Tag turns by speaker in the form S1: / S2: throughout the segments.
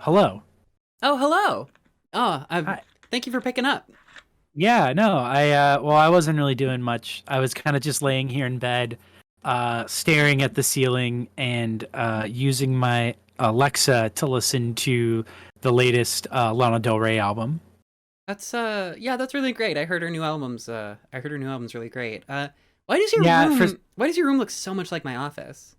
S1: Hello.
S2: Oh, hello.
S1: Hi.
S2: Thank you for picking up.
S1: Yeah, no, I wasn't really doing much. I was kind of just laying here in bed, staring at the ceiling and using my Alexa to listen to the latest Lana Del Rey album.
S2: Yeah, that's really great. I heard her new album's really great.
S1: Yeah, for
S2: why does your room look so much like my office?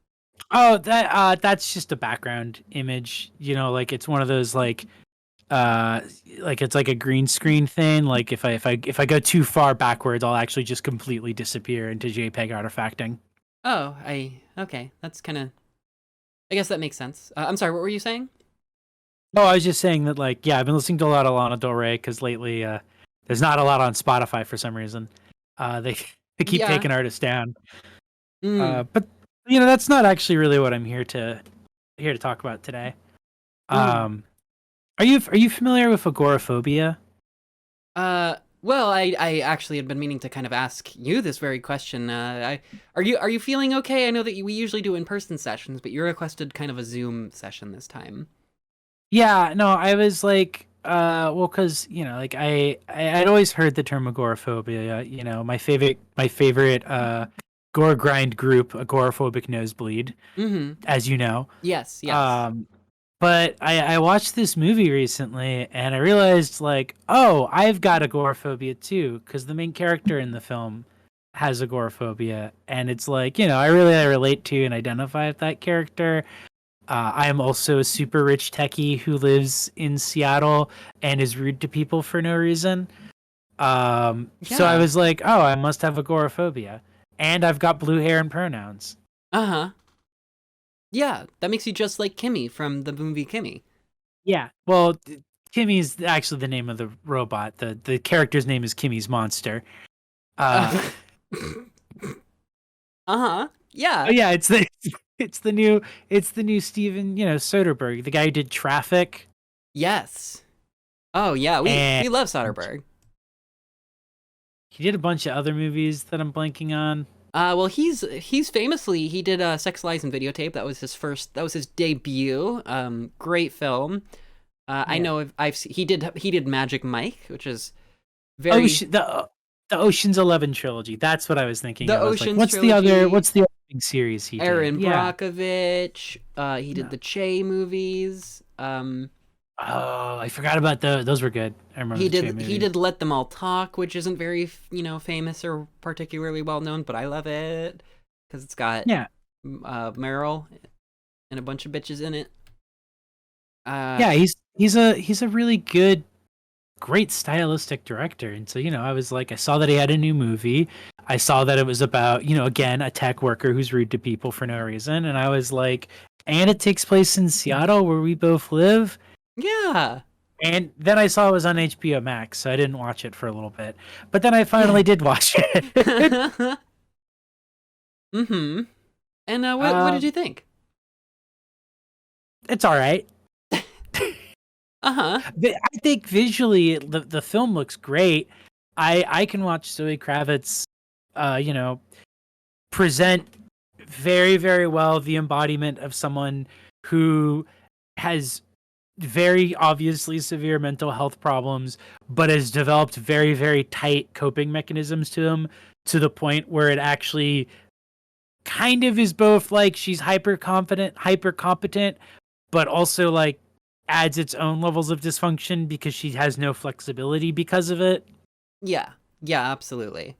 S1: oh that's just a background image. Like it's one of those uh like it's like a green screen thing. Like if I go too far backwards, I'll actually just completely disappear into JPEG artifacting.
S2: Okay. I guess that makes sense. I'm sorry, what were you saying?
S1: No, I was just saying that, like, yeah, I've been listening to a lot of Lana Del Rey because lately, there's not a lot on Spotify for some reason. They they keep
S2: Yeah.
S1: taking artists down.
S2: Mm.
S1: But that's not actually really what I'm here to talk about today.
S2: Mm.
S1: Um, are you familiar with agoraphobia?
S2: Well, I actually had been meaning to kind of ask you this very question. Are you feeling okay? I know that we usually do in-person sessions, but you requested kind of a Zoom session this time.
S1: Yeah, no, I was like, well, because like I'd always heard the term agoraphobia. My favorite gore grind group, Agoraphobic Nosebleed,
S2: Mm-hmm.
S1: as you know.
S2: Yes.
S1: Um, but I watched this movie recently and I realized, like, oh, I've got agoraphobia too, because the main character in the film has agoraphobia, and it's like, I relate to and identify with that character. I am also a super rich techie who lives in Seattle and is rude to people for no reason. So I
S2: Yeah.
S1: was like, oh, I must have agoraphobia, and I've got blue hair and pronouns.
S2: Uh-huh. Yeah, that makes you just like Kimmy from the movie Kimmy.
S1: Yeah. Well, Kimmy's actually the name of the robot. The character's name is Kimmy's monster. Uh
S2: Uh, uh-huh.
S1: oh
S2: Yeah.
S1: yeah, it's the new it's the new Steven, Soderbergh, the guy who did Traffic,
S2: Yes. Oh yeah,
S1: and
S2: we love Soderbergh.
S1: he did a bunch of other movies that I'm blanking on.
S2: Well, he's famously he did Sex Lies and Videotape. That was his debut. Great film. I
S1: Yeah.
S2: know he did Magic Mike, which is very
S1: Ocean the Ocean's 11 trilogy. That's what I was thinking
S2: the
S1: of. I was like,
S2: Ocean's trilogy.
S1: what's the other big series he did?
S2: Aaron
S1: Yeah.
S2: Brockovich. He did
S1: No.
S2: the Che movies.
S1: Oh, I forgot about those. Those were good. I remember the Che
S2: He
S1: movies.
S2: did Let Them All Talk, which isn't very famous or particularly well known, but I love it because it's got
S1: Yeah.
S2: Meryl and a bunch of bitches in it. Uh,
S1: Yeah, he's a really good, great stylistic director. And so, I was like, I saw that he had a new movie. I saw that it was about, again, a tech worker who's rude to people for no reason. And I was like, and it takes place in Seattle where we both live.
S2: yeah,
S1: And then I saw it was on HBO Max, so I didn't watch it for a little bit. But then I finally
S2: yeah.
S1: did watch it.
S2: Mm-hmm. And what did
S1: um,
S2: you think?
S1: it's all right.
S2: Uh-huh.
S1: I think visually the film looks great. I can watch Zoe Kravitz, uh, you know, present very, very well the embodiment of someone who has very obviously severe mental health problems, but has developed very, very tight coping mechanisms to them, to the point where it actually kind of is both like she's hyper confident, hyper competent, but also like adds its own levels of dysfunction because she has no flexibility because of it.
S2: Yeah. Yeah, absolutely.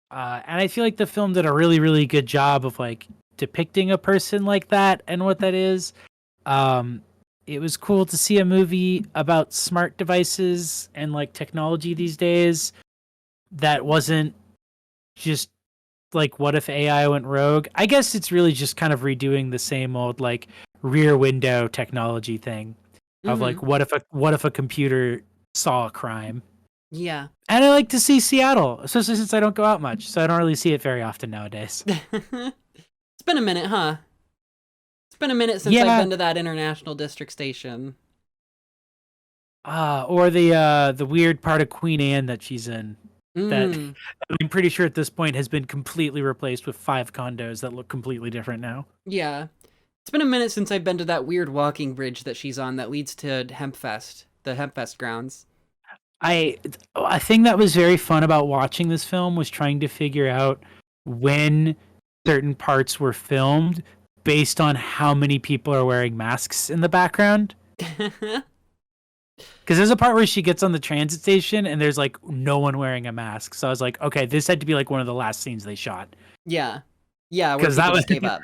S1: And I feel like the film did a really, really good job of like depicting a person like that and what that is. Um, it was cool to see a movie about smart devices and like technology these days that wasn't just like, what if AI went rogue? I guess it's really just kind of redoing the same old like rear window technology thing of
S2: Mm-hmm.
S1: like, what if a computer saw a crime?
S2: Yeah.
S1: And I like to see Seattle, especially since I don't go out much, so I don't really see it very often nowadays.
S2: It's been a minute, huh? It's been a minute since I've
S1: Yeah,
S2: been to that international district station.
S1: or the weird part of Queen Anne that she's in, that
S2: Mm.
S1: I'm pretty sure at this point has been completely replaced with 5 condos that look completely different now.
S2: Yeah. It's been a minute since I've been to that weird walking bridge that she's on that leads to Hempfest, the Hempfest grounds.
S1: I a thing that was very fun about watching this film was trying to figure out when certain parts were filmed based on how many people are wearing masks in the background. Because there's a part where she gets on the transit station and there's like no one wearing a mask. So I was like, okay, this had to be like one of the last scenes they shot.
S2: Yeah. Yeah, where
S1: Because
S2: people
S1: that was
S2: just gave up.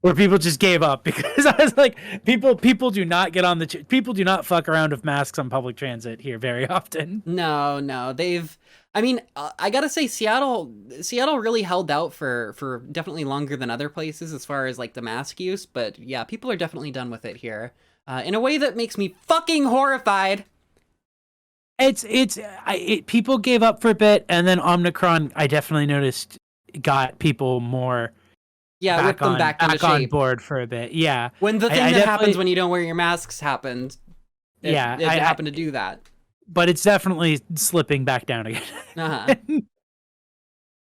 S1: where people just gave up because I was like, people do not get on the people do not fuck around with masks on public transit here very often.
S2: No, they've. I mean, I gotta say, Seattle really held out for definitely longer than other places as far as like the mask use. But yeah, people are definitely done with it here, in a way that makes me fucking horrified.
S1: People gave up for a bit, and then Omicron, I definitely noticed, got people more
S2: Yeah, whip them back into
S1: on
S2: shape.
S1: board for a bit. Yeah,
S2: When the thing that happens when you don't wear your masks happened, it happened to do that.
S1: But it's definitely slipping back down again.
S2: Uh-huh.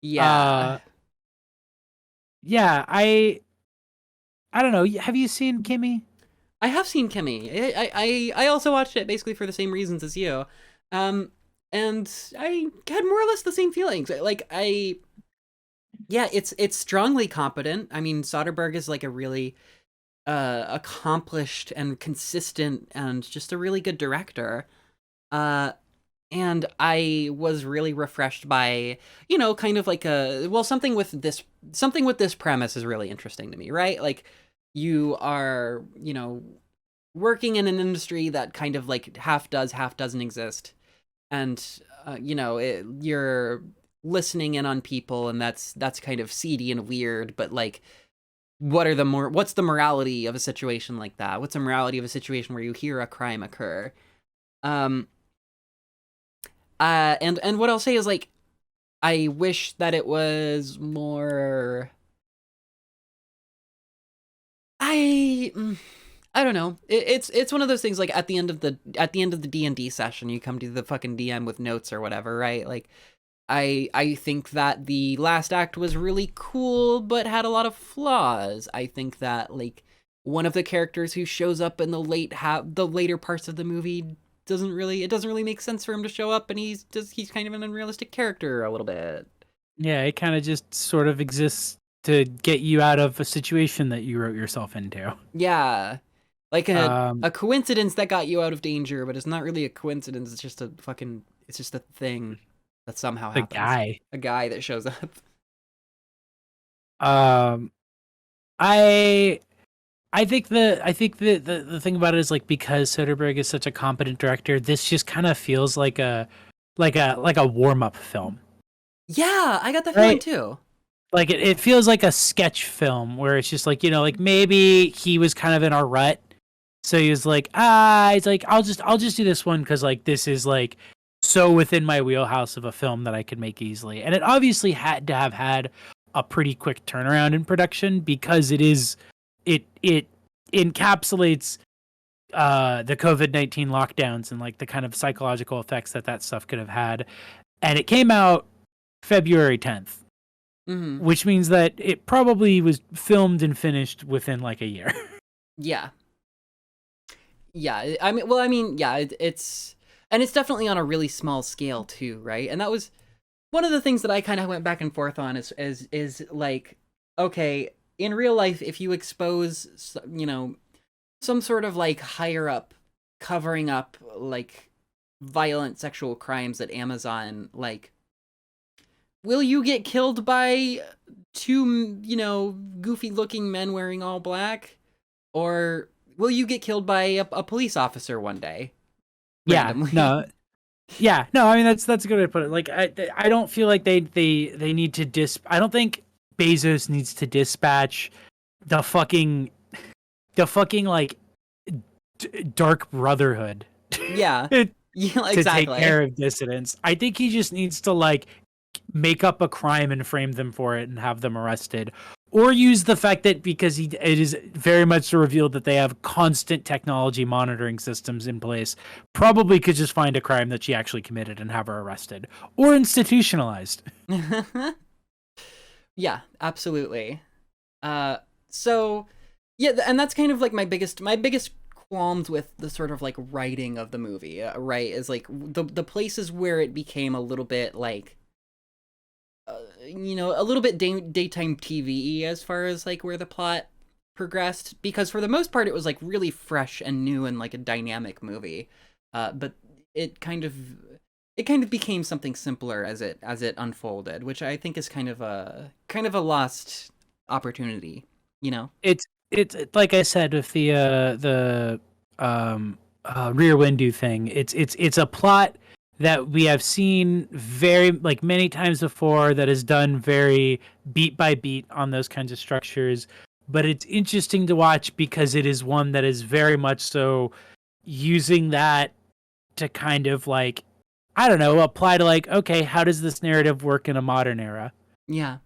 S2: Yeah.
S1: Yeah, I don't know. Have you seen Kimi?
S2: I have seen Kimi. I also watched it basically for the same reasons as you. And I had more or less the same feelings. Yeah, it's strongly competent. I mean, Soderbergh is like a really accomplished and consistent and just a really good director. And I was really refreshed by, kind of like something with this premise is really interesting to me, right? Like you are, working in an industry that kind of like half does, half doesn't exist. And, you're listening in on people, and that's kind of seedy and weird, but like, what's the morality of a situation like that? What's the morality of a situation where you hear a crime occur? And what I'll say is like, I wish that it was more. I don't know. It's one of those things like at the end of the D&D session, you come to the fucking DM with notes or whatever, right? Like, I think that the last act was really cool, but had a lot of flaws. I think that like one of the characters who shows up in the later parts of the movie doesn't really make sense for him to show up, and he's kind of an unrealistic character a little bit.
S1: Yeah, it kind of just sort of exists to get you out of a situation that you wrote yourself into.
S2: Yeah. Like a coincidence that got you out of danger, but it's not really a coincidence. It's just a thing that somehow happens. A guy that shows up.
S1: I think the thing about it is like, because Soderbergh is such a competent director, this just kind of feels like a warm-up film.
S2: Yeah, I got that feeling too.
S1: Like it feels like a sketch film where it's just like, like maybe he was kind of in a rut. So he was like, he's like, I'll just do this one because like this is like so within my wheelhouse of a film that I could make easily. And it obviously had to have had a pretty quick turnaround in production because it encapsulates the COVID-19 lockdowns and like the kind of psychological effects that stuff could have had. And it came out February 10th.
S2: Mm-hmm.
S1: Which means that it probably was filmed and finished within like a year.
S2: Yeah. Yeah, it's definitely on a really small scale too, right? And that was one of the things that I kind of went back and forth on is like, okay, in real life, if you expose, some sort of like higher up covering up like violent sexual crimes at Amazon, like, will you get killed by two, goofy looking men wearing all black? Or will you get killed by a police officer one day? Randomly?
S1: Yeah, no. I mean, that's a good way to put it. Like, I don't feel like they need to I don't think Bezos needs to dispatch the fucking like dark brotherhood.
S2: Yeah. Yeah, exactly.
S1: To take care of dissidents. I think he just needs to like make up a crime and frame them for it and have them arrested, or use the fact that because it is very much revealed that they have constant technology monitoring systems in place, probably could just find a crime that she actually committed and have her arrested or institutionalized.
S2: Yeah, absolutely. So Yeah, and that's kind of like my biggest qualms with the sort of like writing of the movie, right? Is like the places where it became a little bit like a little bit daytime TV as far as like where the plot progressed, because for the most part it was like really fresh and new and like a dynamic movie, but it kind of it kind of became something simpler as it unfolded, which I think is kind of a lost opportunity, you know?
S1: It's like I said with the Rear Window thing. It's a plot that we have seen very like many times before that is done very beat by beat on those kinds of structures. But it's interesting to watch because it is one that is very much so using that to kind of like, I don't know, apply to like, okay, how does this narrative work in a modern era?
S2: Yeah.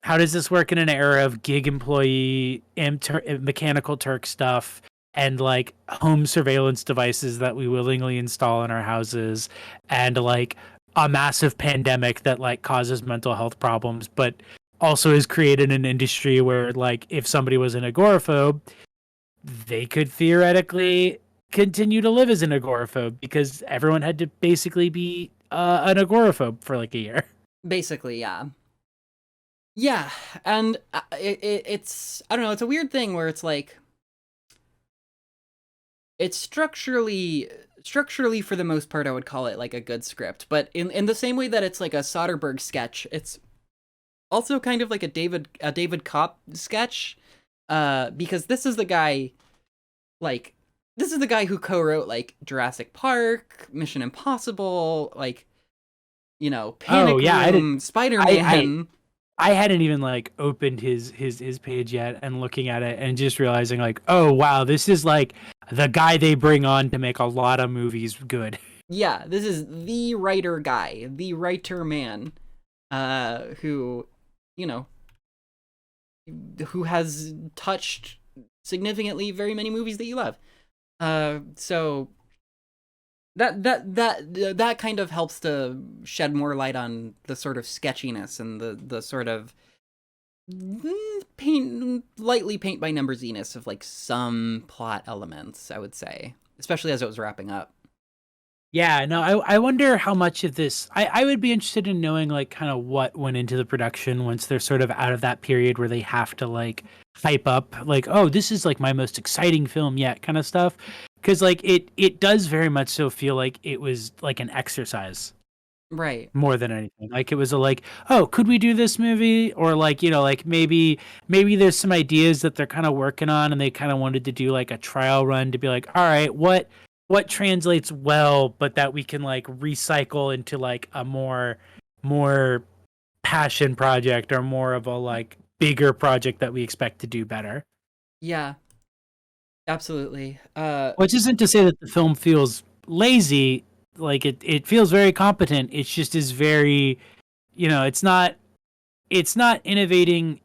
S1: How does this work in an era of gig employee mechanical Turk stuff and like home surveillance devices that we willingly install in our houses and like a massive pandemic that like causes mental health problems, but also has created an industry where like if somebody was an agoraphobe, they could theoretically continue to live as an agoraphobe because everyone had to basically be an agoraphobe for like a year.
S2: Basically, yeah. Yeah, and it's I don't know, it's a weird thing where it's like it's structurally for the most part I would call it like a good script, but in the same way that it's like a Soderbergh sketch, it's also kind of like a David Kopp sketch, because like this is the guy who co-wrote like Jurassic Park, Mission Impossible, like
S1: Oh
S2: Panic
S1: yeah,
S2: Room,
S1: I
S2: Spider-Man.
S1: I hadn't even like opened his page yet and looking at it and just realizing like, oh wow, this is like the guy they bring on to make a lot of movies good.
S2: Yeah, this is the writer guy, the writer man, who, you know, who has touched significantly very many movies that you love. So that kind of helps to shed more light on the sort of sketchiness and the sort of paint by numbersiness of like some plot elements, I would say, especially as it was wrapping up.
S1: Yeah, no, I wonder how much of this I would be interested in knowing like kind of what went into the production once they're sort of out of that period where they have to like hype up like, oh, this is like my most exciting film yet kind of stuff. Cause like it does very much so feel like it was like an exercise
S2: Right.
S1: more than anything. Like it was a like, oh, could we do this movie? Or like, like maybe there's some ideas that they're kind of working on and they kind of wanted to do like a trial run to be like, all right, what translates well, but that we can like recycle into like a more passion project or more of a like bigger project that we expect to do better.
S2: Yeah, absolutely.
S1: Which isn't to say that the film feels lazy. Like it feels very competent. It's just is very, it's not innovating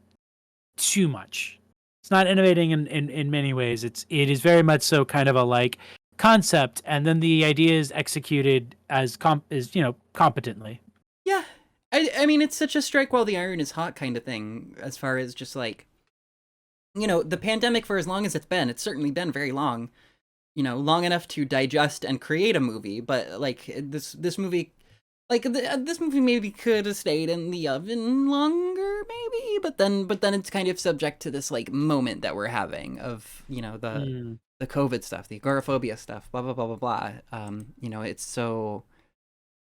S1: too much. It's not innovating in many ways. It is very much so kind of a like concept, and then the idea is executed as competently.
S2: Yeah. I mean, it's such a strike while the iron is hot kind of thing, as far as just like, the pandemic, for as long as it's certainly been very long, long enough to digest and create a movie, but like this movie, like this movie maybe could have stayed in the oven longer, maybe, but then it's kind of subject to this like moment that we're having of
S1: Mm.
S2: the COVID stuff, the agoraphobia stuff, blah blah blah blah blah.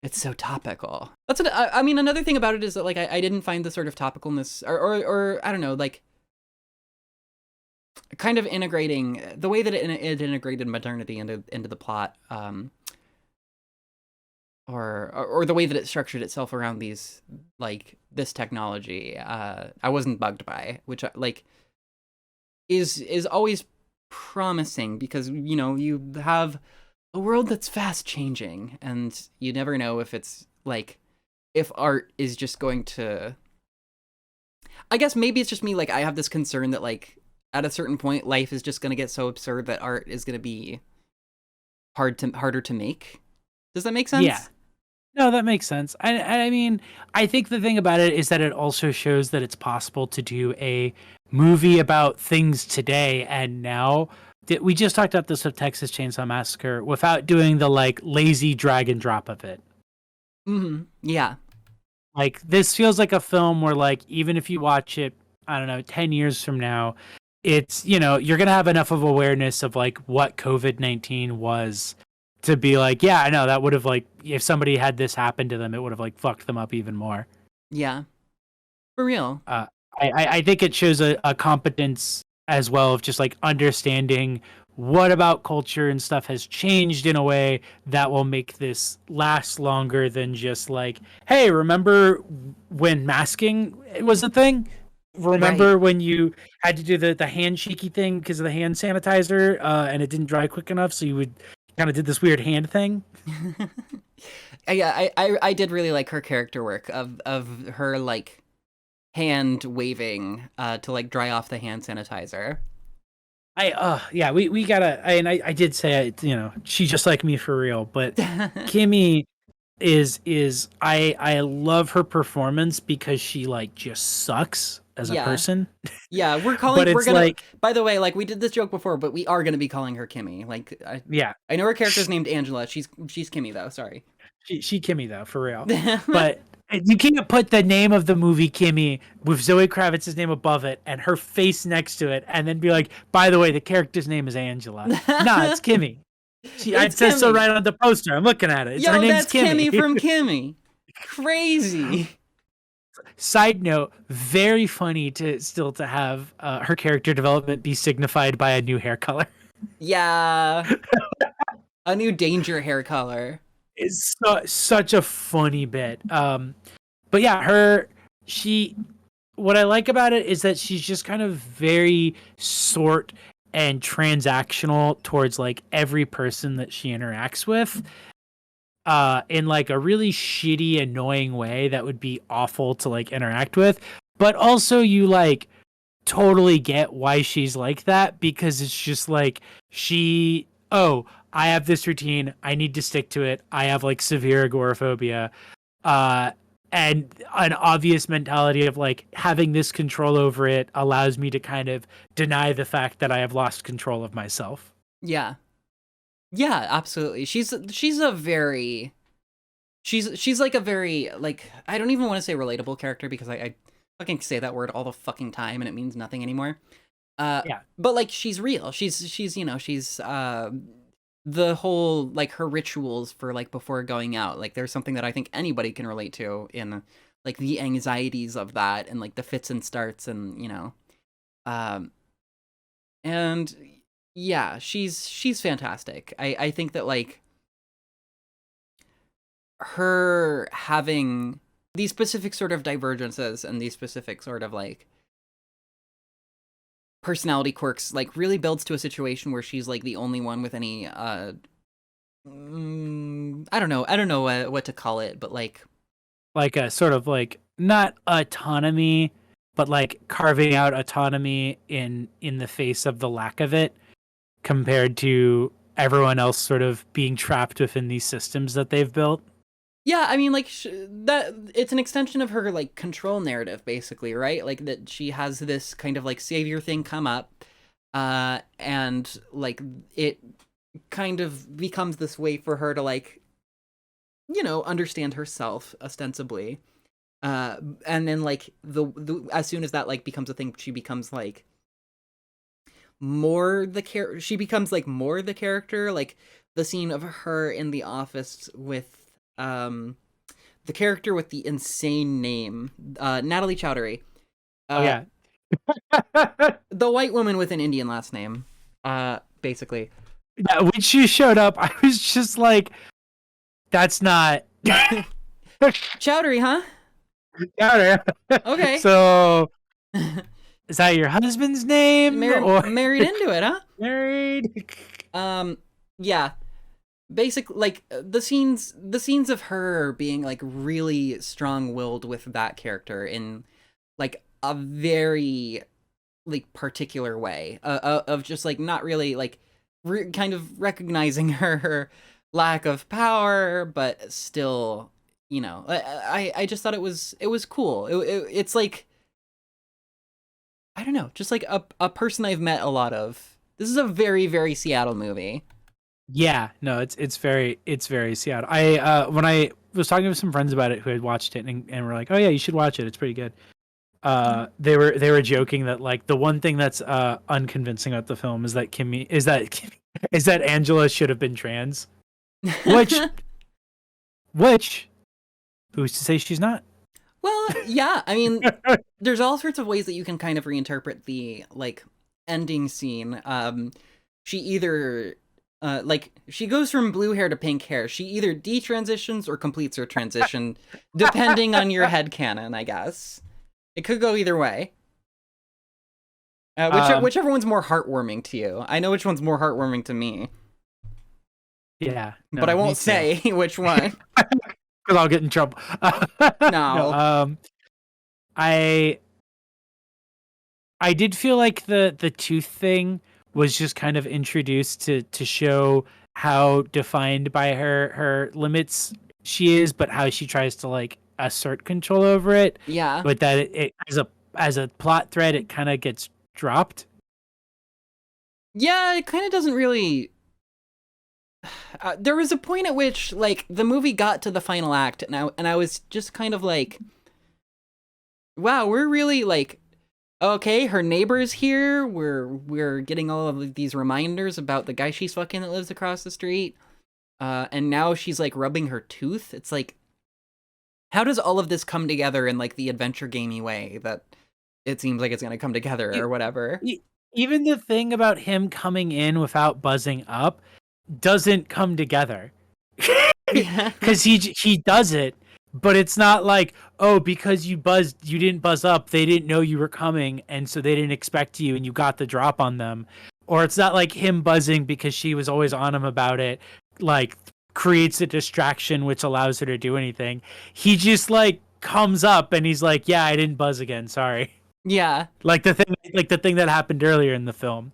S2: It's so topical. That's what I mean. Another thing about it is that like I didn't find the sort of topicalness or I don't know, like kind of integrating the way that it integrated modernity into the plot, or the way that it structured itself around these like this technology. I wasn't bugged by, which like is always promising, because you have a world that's fast changing, and you never know if it's like if art is just going to. I guess maybe it's just me. Like I have this concern that like at a certain point, life is just going to get so absurd that art is going to be harder to make. Does that make
S1: Yeah,
S2: sense?
S1: No, that makes sense. I mean, I think the thing about it is that it also shows that it's possible to do a movie about things today and now. We just talked about this with Texas Chainsaw Massacre without doing the like lazy drag and drop of it.
S2: Yeah.
S1: Like this feels like a film where like even if you watch it, I don't know, 10 years from now, it's, you know, you're going to have enough of awareness of like what COVID-19 was to be like, yeah, I know that would have like if somebody had this happen to them, it would have like fucked them up even more.
S2: Yeah. For real.
S1: Uh, I think it shows a competence as well of just like understanding what about culture and stuff has changed in a way that will make this last longer than just like, hey, remember when masking was a thing?
S2: Right.
S1: Remember when you had to do the hand shaky thing because of the hand sanitizer and it didn't dry quick enough, so you would kind of did this weird hand thing.
S2: Yeah, I did really like her character work of her like hand waving to like dry off the hand sanitizer.
S1: Yeah, we gotta. I did say it, you know, she's just like me for real, but Kimmy is I love her performance because she like just sucks as a
S2: Yeah.
S1: person.
S2: Yeah,
S1: But
S2: we're
S1: it's
S2: gonna,
S1: like,
S2: by the way, like we did this joke before, but we are gonna be calling her Kimmy. Like
S1: yeah,
S2: I know her character's named Angela. She's Kimmy though, sorry.
S1: she Kimmy though for real. But you can't put the name of the movie Kimmy with Zoe Kravitz's name above it and her face next to it, and then be like, by the way, the character's name is Angela. Nah, it's Kimmy.
S2: It's
S1: It says so
S2: Kimmy.
S1: right on the poster. I'm looking at it. It's her
S2: Yo,
S1: name's
S2: that's Kimmy
S1: Kimmy.
S2: from Kimmy. Crazy.
S1: Side note, very funny to have her character development be signified by a new hair color.
S2: Yeah. A new danger hair color.
S1: It's such a funny bit. But yeah, she what I like about it is that she's just kind of very sort and transactional towards like every person that she interacts with. In like a really shitty, annoying way that would be awful to like interact with. But also you like totally get why she's like that because it's just like I have this routine, I need to stick to it, I have like severe agoraphobia, uh and an obvious mentality of like having this control over it allows me to kind of deny the fact that I have lost control of myself.
S2: Yeah. Yeah, absolutely. She's like a very like I don't even want to say relatable character because I fucking say that word all the fucking time and it means nothing anymore.
S1: Yeah.
S2: But like she's real. She's you know, she's the whole like her rituals for like before going out. Like there's something that I think anybody can relate to in like the anxieties of that and like the fits and starts and, you know. Um and yeah, she's fantastic. I think that like her having these specific sort of divergences and these specific sort of like personality quirks like really builds to a situation where she's like the only one with any I don't know what to call it, but
S1: Like a sort of like not autonomy but like carving out autonomy in the face of the lack of it compared to everyone else sort of being trapped within these systems that they've built.
S2: yeah, I mean like that it's an extension of her like control narrative basically, right? Like that she has this kind of like savior thing come up and like it kind of becomes this way for her to like, you know, understand herself ostensibly. And then like the as soon as that like becomes a thing, she becomes like more the she becomes like more the character. Like the scene of her in the office with the character with the insane name, Natalie Chowdhury.
S1: Oh yeah.
S2: The white woman with an Indian last name, basically.
S1: Yeah, when she showed up, I was just like, that's not
S2: Chowdhury, huh?
S1: Chowder.
S2: Okay.
S1: So is that your husband's name or
S2: Married into it, huh?
S1: married?
S2: Yeah. Basic like the scenes of her being like really strong-willed with that character in like a very like particular way of just like not really like kind of recognizing her lack of power but still you know, I just thought it was cool. It's like, I don't know, just like a person I've met a lot of. This is a very, very Seattle movie.
S1: Yeah, no, it's very Seattle. I when I was talking with some friends about it who had watched it and were like, "Oh yeah, you should watch it. It's pretty good." They were joking that like the one thing that's unconvincing about the film is that is that Angela should have been trans, which which who's to say she's not?
S2: Well, yeah, I mean, there's all sorts of ways that you can kind of reinterpret the like ending scene. She either like she goes from blue hair to pink hair. She either detransitions or completes her transition, depending on your headcanon, I guess. It could go either way. Whichever one's more heartwarming to you. I know which one's more heartwarming to me,
S1: Yeah, no,
S2: but I
S1: me
S2: won't
S1: too.
S2: say which one.
S1: Because I'll get in trouble.
S2: No.
S1: I did feel like the tooth thing was just kind of introduced to show how defined by her limits she is, but how she tries to like assert control over it.
S2: Yeah.
S1: But that it as a plot thread, it kind of gets dropped.
S2: Yeah, it kind of doesn't really. There was a point at which, like, the movie got to the final act, and I was just kind of like, "Wow, we're really like, okay, her neighbor's here. We're getting all of these reminders about the guy she's fucking that lives across the street, and now she's like rubbing her tooth. It's like, how does all of this come together in like the adventure gamey way that it seems like it's gonna come together
S1: E-
S2: or whatever?"
S1: Even the thing about him coming in without buzzing up doesn't come together.
S2: Yeah.
S1: Because he does it, but it's not like, oh, because you didn't buzz up, they didn't know you were coming, and so they didn't expect you, and you got the drop on them. Or it's not like him buzzing because she was always on him about it, like creates a distraction which allows her to do anything. He just like comes up and he's like, yeah, I didn't buzz again, sorry.
S2: Yeah.
S1: Like the thing that happened earlier in the film.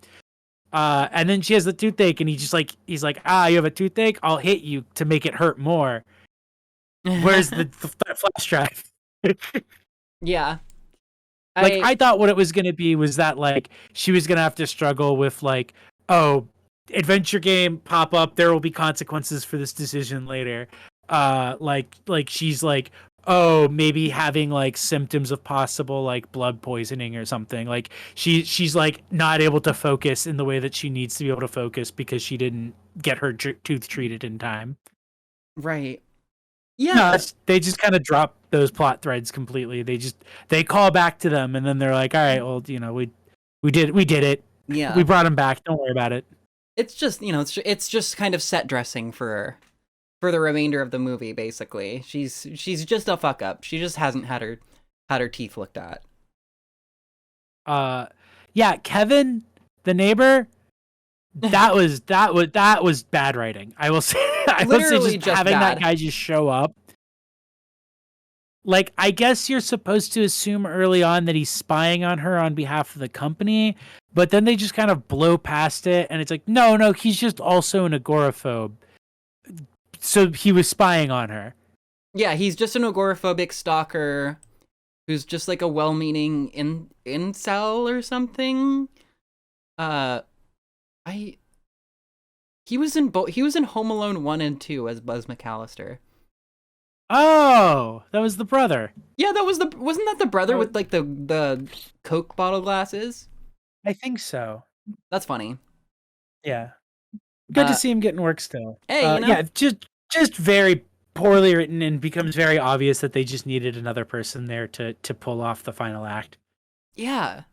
S1: And then she has the toothache, and he's like, you have a toothache? I'll hit you to make it hurt more. Where's the flash drive?
S2: Yeah.
S1: Like I thought what it was gonna be was that like she was gonna have to struggle with like, oh, adventure game pop up. There will be consequences for this decision later. Like she's like, oh, maybe having like symptoms of possible like blood poisoning or something. Like she's like not able to focus in the way that she needs to be able to focus because she didn't get her tooth treated in time.
S2: Right. Yeah.
S1: No, they just kind of drop those plot threads completely. They call back to them, and then they're like, all right, well, you know, we did it.
S2: Yeah.
S1: We brought him back. Don't worry about it.
S2: It's just, you know, it's just kind of set dressing for the remainder of the movie. Basically, she's just a fuck up. She just hasn't had her teeth looked at.
S1: Yeah, Kevin, the neighbor, that was bad writing. I will say,
S2: Literally just
S1: having
S2: bad.
S1: that guy just show up. Like, I guess you're supposed to assume early on that he's spying on her on behalf of the company, but then they just kind of blow past it, and it's like, no, he's just also an agoraphobe. So he was spying on her.
S2: Yeah, he's just an agoraphobic stalker who's just like a well-meaning incel or something. He was in Home Alone 1 and 2 as Buzz McAllister.
S1: Oh, that was the brother.
S2: Yeah, wasn't that the brother with like the Coke bottle glasses?
S1: I think so.
S2: That's funny.
S1: Yeah. Good to see him getting work still.
S2: Hey, you know?
S1: Yeah, just very poorly written, and becomes very obvious that they just needed another person there to pull off the final act.
S2: Yeah.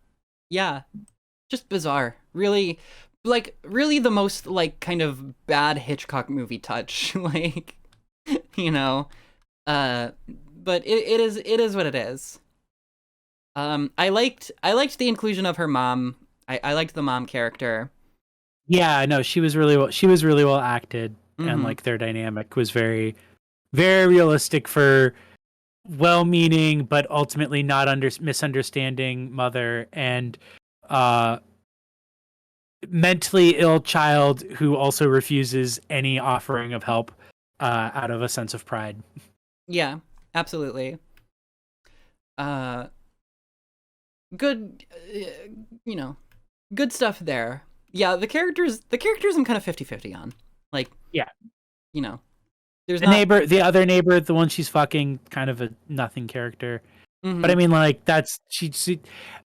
S2: Just bizarre. Really, like, really the most, like, kind of bad Hitchcock movie touch. Like, you know. But it is what it is. I liked the inclusion of her mom. I liked the mom character.
S1: Yeah, no, she was really well acted, and like their dynamic was very, very realistic for well-meaning but ultimately not misunderstanding mother and mentally ill child who also refuses any offering of help out of a sense of pride.
S2: Yeah, absolutely. Good, you know, good stuff there. Yeah, the characters I'm kind of 50-50 on. Like,
S1: Yeah.
S2: you know, there's
S1: The
S2: not.
S1: neighbor, the other neighbor, the one she's fucking, kind of a nothing character. But I
S2: Mhm.
S1: mean, like, that's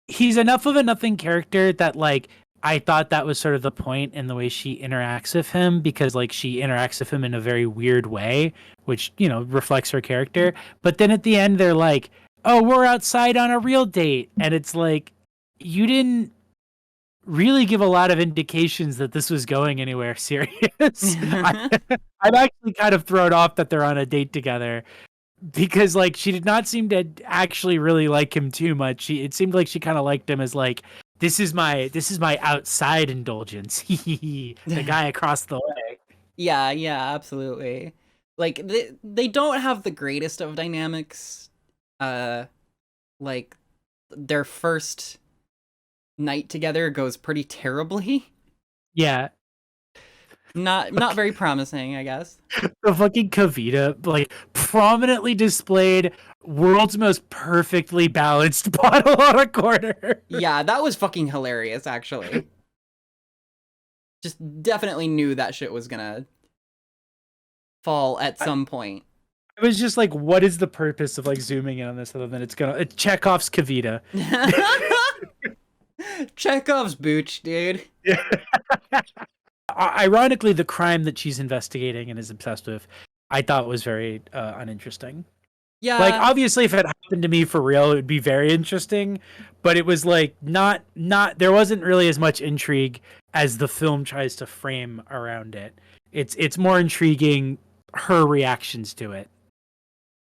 S1: he's enough of a nothing character that like I thought that was sort of the point in the way she interacts with him, because like she interacts with him in a very weird way, which, reflects her character. But then at the end they're like, "Oh, we're outside on a real date." And it's like, you didn't really give a lot of indications that this was going anywhere serious. I'm actually kind of thrown off that they're on a date together, because like she did not seem to actually really like him too much. It seemed like she kind of liked him as like, this is my outside indulgence. The guy across the way.
S2: Yeah, yeah, absolutely. Like they don't have the greatest of dynamics. Uh, like their first night together goes pretty terribly.
S1: Yeah,
S2: Not very promising, I guess.
S1: the fucking Kavita, like, prominently displayed world's most perfectly balanced bottle on a corner.
S2: Yeah, that was fucking hilarious, actually. Just definitely knew that shit was gonna fall at some point.
S1: It was just like, what is the purpose of like zooming in on this other than it's Chekhov's Kavita?
S2: Chekhov's booch, dude.
S1: Yeah. Ironically, the crime that she's investigating and is obsessed with, I thought was very uninteresting.
S2: Yeah.
S1: Like, obviously, if it happened to me for real, it would be very interesting. But it was like not. There wasn't really as much intrigue as the film tries to frame around it. It's more intriguing her reactions to it.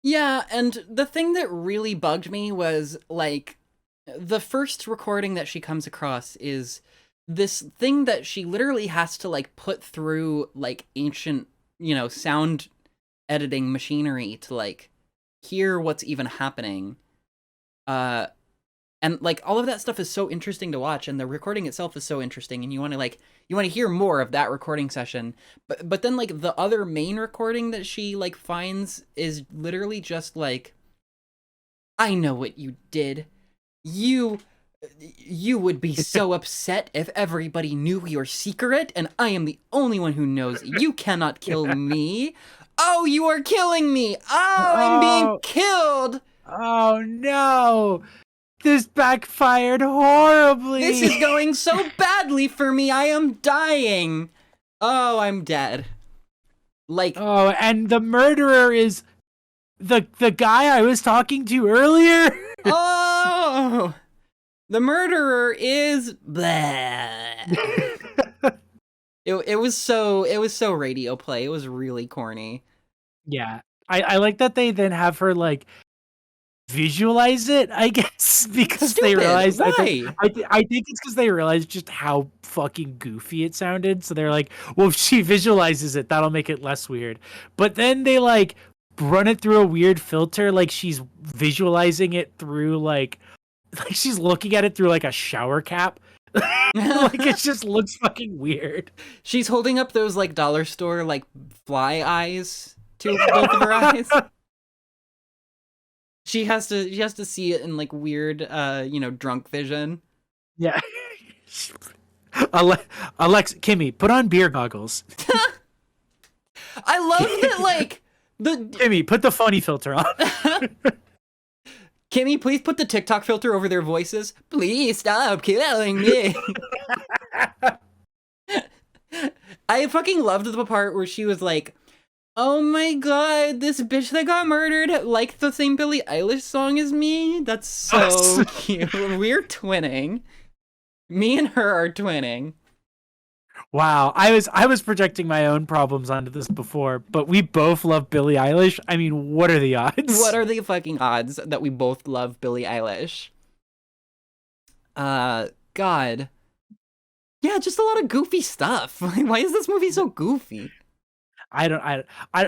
S2: Yeah, and the thing that really bugged me was like the first recording that she comes across is this thing that she literally has to like put through like ancient, sound editing machinery to like hear what's even happening. And like all of that stuff is so interesting to watch, and the recording itself is so interesting, and you want to hear more of that recording session. But then like the other main recording that she like finds is literally just like, I know what you did. You would be so upset if everybody knew your secret, and I am the only one who knows. You cannot kill me. Oh, you are killing me. Oh, I'm being killed.
S1: Oh no. This backfired horribly.
S2: This is going so badly for me. I am dying. Oh, I'm dead. Like,
S1: oh, and the murderer is the guy I was talking to earlier.
S2: Oh, the murderer is bleh. It was so radio play. It was really corny.
S1: Yeah, I like that they then have her like visualize it, I guess, because
S2: Stupid.
S1: they realized.
S2: Why?
S1: I think it's because they realized just how fucking goofy it sounded. So they're like, well, if she visualizes it, that'll make it less weird. But then they like run it through a weird filter, like she's visualizing it through like she's looking at it through like a shower cap. Like it just looks fucking weird.
S2: She's holding up those like dollar store like fly eyes to both of her eyes. She has to see it in like weird drunk vision.
S1: Yeah. Alexa, Kimmy, put on beer goggles.
S2: I love that like
S1: Kimmy, put the funny filter on.
S2: Kimmy, please put the TikTok filter over their voices. Please stop killing me. I fucking loved the part where she was like, oh my god, this bitch that got murdered liked the same Billie Eilish song as me? That's so cute. We're twinning. Me and her are twinning.
S1: Wow, I was projecting my own problems onto this before, but we both love Billie Eilish. I mean, what are the odds?
S2: What are the fucking odds that we both love Billie Eilish? God. Yeah, just a lot of goofy stuff. Why is this movie so goofy?
S1: I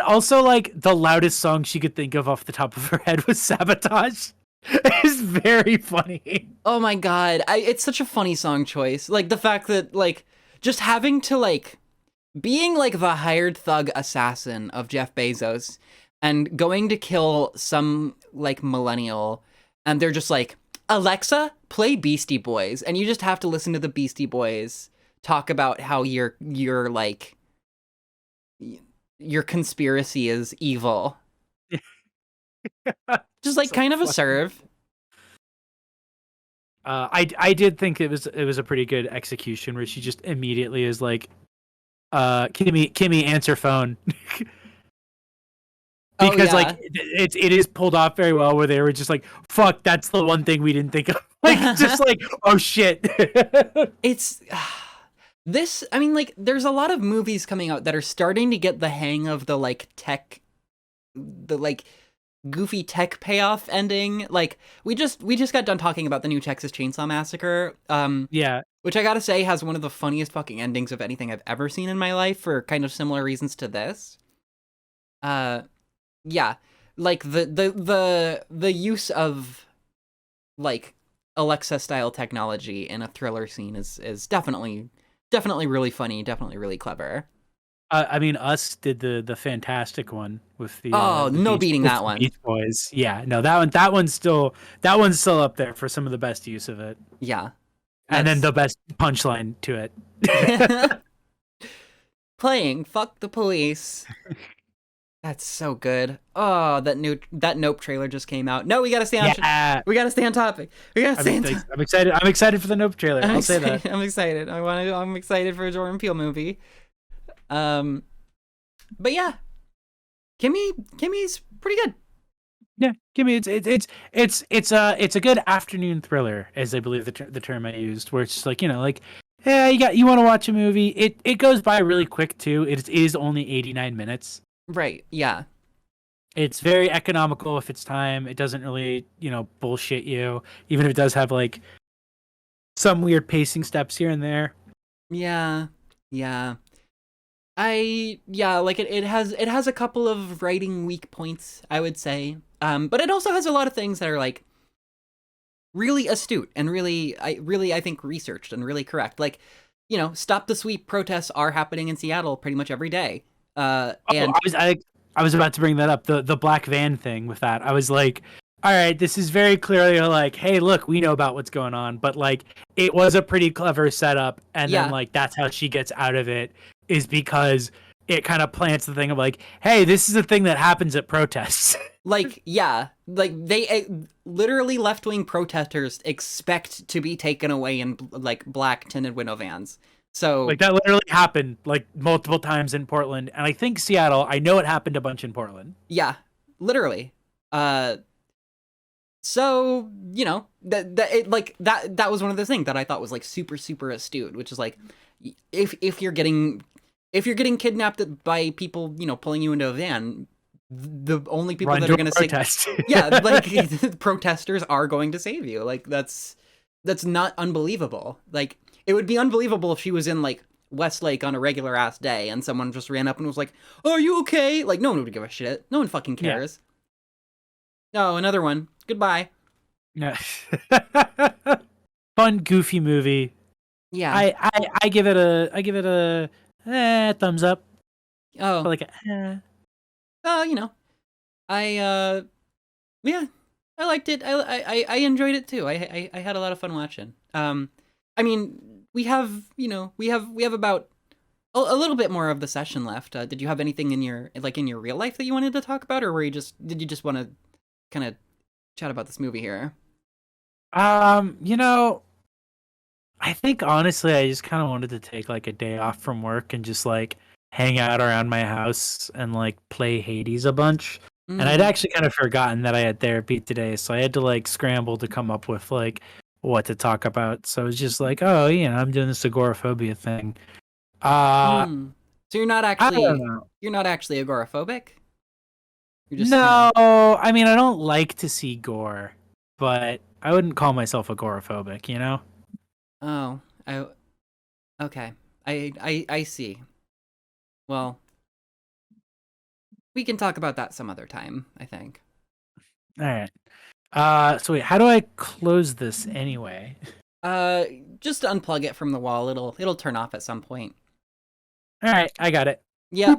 S1: also like the loudest song she could think of off the top of her head was Sabotage. It's very funny.
S2: Oh my god, it's such a funny song choice. Like the fact that like just having to like being like the hired thug assassin of Jeff Bezos and going to kill some like millennial, and they're just like, Alexa, play Beastie Boys, and you just have to listen to the Beastie Boys talk about how your like your conspiracy is evil. Just like
S1: So
S2: kind of a
S1: funny.
S2: serve.
S1: I did think it was a pretty good execution where she just immediately is like, Kimmy, answer phone.
S2: Oh
S1: Because
S2: yeah.
S1: like it is pulled off very well where they were just like, fuck, that's the one thing we didn't think of. Like just like, oh shit.
S2: It's this, I mean, like, there's a lot of movies coming out that are starting to get the hang of the like tech, the like goofy tech payoff ending. Like we just got done talking about the new Texas Chainsaw Massacre,
S1: Yeah.
S2: which I gotta say has one of the funniest fucking endings of anything I've ever seen in my life for kind of similar reasons to this. Yeah, like the use of like Alexa style technology in a thriller scene is definitely really funny, definitely really clever.
S1: I mean, Us did the fantastic one with
S2: Oh,
S1: the
S2: no beating that one.
S1: Beast Boys. Yeah, no, that one's still up there for some of the best use of it,
S2: Yeah,
S1: and then
S2: that's
S1: the best punchline to it.
S2: playing "Fuck the Police." That's so good. Oh, that Nope trailer just came out. No, we gotta stay on.
S1: Yeah,
S2: We gotta stay on topic. We gotta stay on.
S1: I'm excited. I'm excited for the Nope trailer. I'll say that.
S2: I'm excited. I'm excited for a Jordan Peele movie. But yeah, Kimmy's pretty good.
S1: Yeah, Kimmy, it's a good afternoon thriller, as I believe the term I used, where it's just like, like, yeah, you want to watch a movie. It goes by really quick too. It is only 89 minutes.
S2: Right. Yeah.
S1: It's very economical with its time. It doesn't really, bullshit you, even if it does have like some weird pacing steps here and there.
S2: Yeah. Yeah. Like it has a couple of writing weak points, I would say. But it also has a lot of things that are like really astute and I think researched and really correct. Like, stop the sweep protests are happening in Seattle pretty much every day. And
S1: I was about to bring that up, the black van thing with that. I was like, all right, this is very clearly like, hey, look, we know about what's going on, but like it was a pretty clever setup, and
S2: yeah.
S1: then like that's how she gets out of it, is because it kind of plants the thing of like, hey, this is a thing that happens at protests.
S2: Like, yeah, like they literally left-wing protesters expect to be taken away in like black tinted window vans. So
S1: like that literally happened like multiple times in Portland, and I think Seattle. I know it happened a bunch in Portland.
S2: yeah, literally. So that was one of the things that I thought was like super astute, which is like, if you're getting kidnapped by people, pulling you into a van, the only people that are going to
S1: protest.
S2: Yeah, like protesters are going to save you. Like that's not unbelievable. Like it would be unbelievable if she was in like Westlake on a regular ass day and someone just ran up and was like, "Oh, are you okay?" Like no one would give a shit. No one fucking cares. Yeah. Oh, another one. Goodbye.
S1: Yeah. Fun, goofy movie.
S2: Yeah.
S1: I give it a thumbs up.
S2: Oh.
S1: Like
S2: Yeah, I liked it. I enjoyed it too. I had a lot of fun watching. I mean, we have about a little bit more of the session left. Did you have anything in your real life that you wanted to talk about, or did you just want to kind of chat about this movie here?
S1: I think honestly, I just kind of wanted to take like a day off from work and just like hang out around my house and like play Hades a bunch. And I'd actually kind of forgotten that I had therapy today, so I had to like scramble to come up with like what to talk about. So it's just like, oh, I'm doing this agoraphobia thing.
S2: So you're not actually agoraphobic?
S1: You're just I mean, I don't like to see gore, but I wouldn't call myself agoraphobic,
S2: Oh, okay. I see. Well, we can talk about that some other time, I think.
S1: All right. So wait, how do I close this anyway?
S2: Just unplug it from the wall. It'll turn off at some point.
S1: All right, I got it.
S2: Yeah.